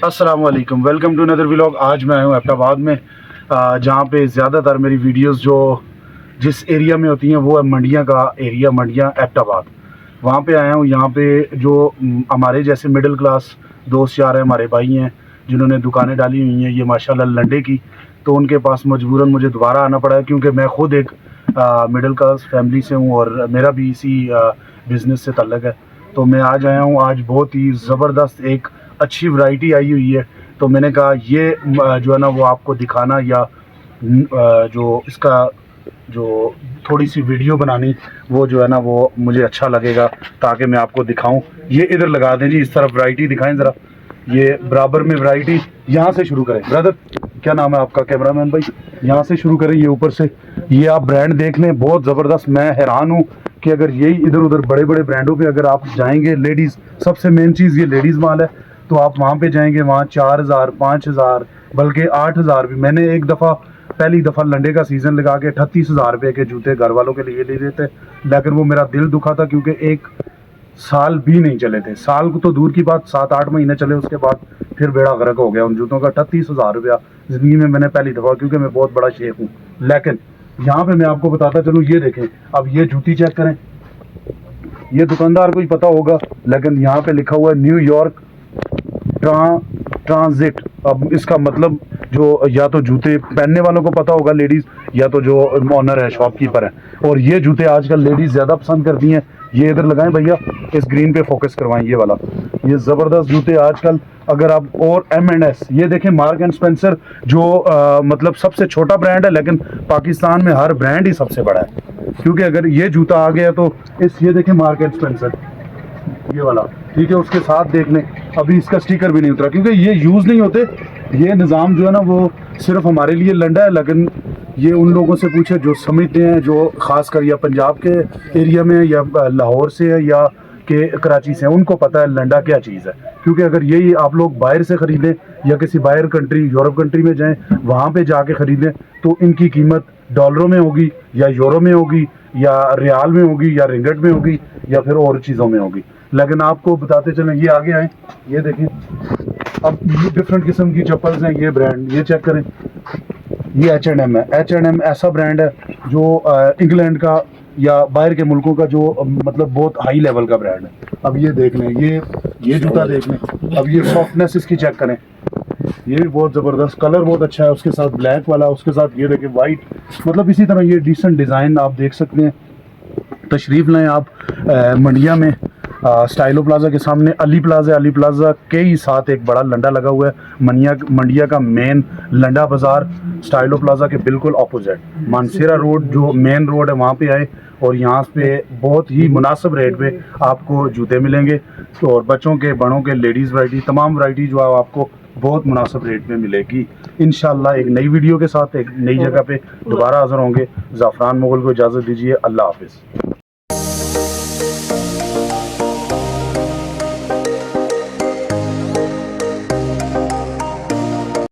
अस्सलाम वालेकुम, welcome to another vlog. आज मैं हूँ एबटाबाद में, जहाँ पे ज़्यादातर मेरी वीडियोस जो जिस एरिया में होती हैं वो है मंडियाँ का एरिया, मंडियाँ एबटाबाद। वहाँ पे आया हूँ। यहाँ पे जो हमारे जैसे मिडिल क्लास दोस्त यार हैं, हमारे भाई हैं जिन्होंने दुकानें डाली हुई हैं ये माशाल्लाह लंडे की, तो उनके पास मजबूरन मुझे दोबारा आना पड़ा है क्योंकि मैं ख़ुद एक मिडिल क्लास फैमिली से हूँ और मेरा भी इसी बिज़नेस से ताल्लुक़ है। तो मैं आज आया हूँ। आज बहुत ही ज़बरदस्त एक अच्छी वैरायटी आई हुई है, तो मैंने कहा ये जो है ना वो आपको दिखाना या जो इसका जो थोड़ी सी वीडियो बनानी वो जो है ना वो मुझे अच्छा लगेगा ताकि मैं आपको दिखाऊं। ये इधर लगा दें जी, इस तरफ वैरायटी दिखाएं ज़रा, ये बराबर में वैरायटी। यहाँ से शुरू करें ब्रदर, क्या नाम है आपका कैमरामैन भाई? यहाँ से शुरू करें, ये ऊपर से। ये आप ब्रांड देख लें, बहुत ज़बरदस्त। मैं हैरान हूँ कि अगर यही इधर उधर बड़े बड़े ब्रांडों पे अगर आप जाएंगे, लेडीज़ सबसे मेन चीज़ ये लेडीज़ माल है, तो आप वहाँ पे जाएंगे, वहाँ 4000 5000 बल्कि 8000 भी। मैंने एक दफ़ा पहली दफ़ा लंडे का सीज़न लगा के 38,000 रुपये के जूते घर वालों के लिए ले रहे थे, लेकिन वो मेरा दिल दुखा था क्योंकि एक साल भी नहीं चले थे। साल को तो दूर की बात, 7-8 महीने चले, उसके बाद फिर बेड़ा गर्क हो गया उन जूतों का। 38,000 रुपया ज़िंदगी में मैंने पहली दफ़ा, क्योंकि मैं बहुत बड़ा शेख हूँ। लेकिन यहाँ पे मैं आपको बताता चलूँ, ये देखें, अब ये जूती चेक करें। ये दुकानदार को ही पता होगा, लेकिन यहाँ पे लिखा हुआ है न्यूयॉर्क ट्रांजिट। अब इसका मतलब जो या तो जूते पहनने वालों को पता होगा लेडीज़, या तो जो ऑनर है, शॉपकीपर है। और ये जूते आजकल लेडीज़ ज़्यादा पसंद करती हैं। ये इधर लगाएं भैया, इस ग्रीन पे फोकस करवाएं, ये वाला। ये ज़बरदस्त जूते आजकल अगर आप, और M&S, ये देखें, मार्क एंड स्पेंसर जो मतलब सबसे छोटा ब्रांड है, लेकिन पाकिस्तान में हर ब्रांड ही सबसे बड़ा है, क्योंकि अगर ये जूता आ गया तो ये देखें मार्क एंड स्पेंसर, ये वाला, ठीक है। उसके साथ देख लें, अभी इसका स्टिकर भी नहीं उतरा क्योंकि ये यूज़ नहीं होते। ये निज़ाम जो है ना वो सिर्फ हमारे लिए लंडा है, लेकिन ये उन लोगों से पूछे जो समझते हैं, जो ख़ासकर या पंजाब के एरिया में या लाहौर से है या के कराची से, उनको पता है लंडा क्या चीज़ है। क्योंकि अगर यही आप लोग बाहर से ख़रीदें या किसी बाहर कंट्री, यूरोप कंट्री में जाएँ, वहाँ पर जाके ख़रीदें, तो इनकी कीमत डॉलरों में होगी या यूरो में होगी या रियाल में होगी या रिंगट में होगी या फिर और चीज़ों में होगी। लेकिन आपको बताते चलें, ये आगे आए, ये देखें, अब ये डिफरेंट किस्म की चप्पल्स हैं। ये ब्रांड, ये चेक करें, ये H&M है। H&M ऐसा ब्रांड है जो इंग्लैंड का या बाहर के मुल्कों का जो मतलब बहुत हाई लेवल का ब्रांड है। अब ये देख लें, ये जूता देख लें। अब ये सॉफ्टनेस इसकी चेक करें, ये भी बहुत ज़बरदस्त, कलर बहुत अच्छा है। उसके साथ ब्लैक वाला, उसके साथ ये देखें वाइट, मतलब इसी तरह ये डिसेंट डिज़ाइन आप देख सकते हैं। तशरीफ़ लाएँ आप मंडिया में, स्टाइलो प्लाजा के सामने अली प्लाजा के ही साथ एक बड़ा लंडा लगा हुआ है। मंडिया का मेन लंडा बाज़ार स्टाइलो प्लाजा के बिल्कुल ऑपोजिट मानसेरा रोड, जो मेन रोड है, वहाँ पे आए और यहाँ पे बहुत ही मुनासिब रेट पे आपको जूते मिलेंगे। तो और बच्चों के, बड़ों के, लेडीज़ वैरायटी, तमाम वैरायटी जो है आपको बहुत मुनासिब रेट में मिलेगी। इंशाल्लाह एक नई वीडियो के साथ एक नई जगह पे दोबारा हाज़िर होंगे। ज़ाफ़रान मुग़ल को इजाज़त दीजिए। अल्लाह हाफ़िज़।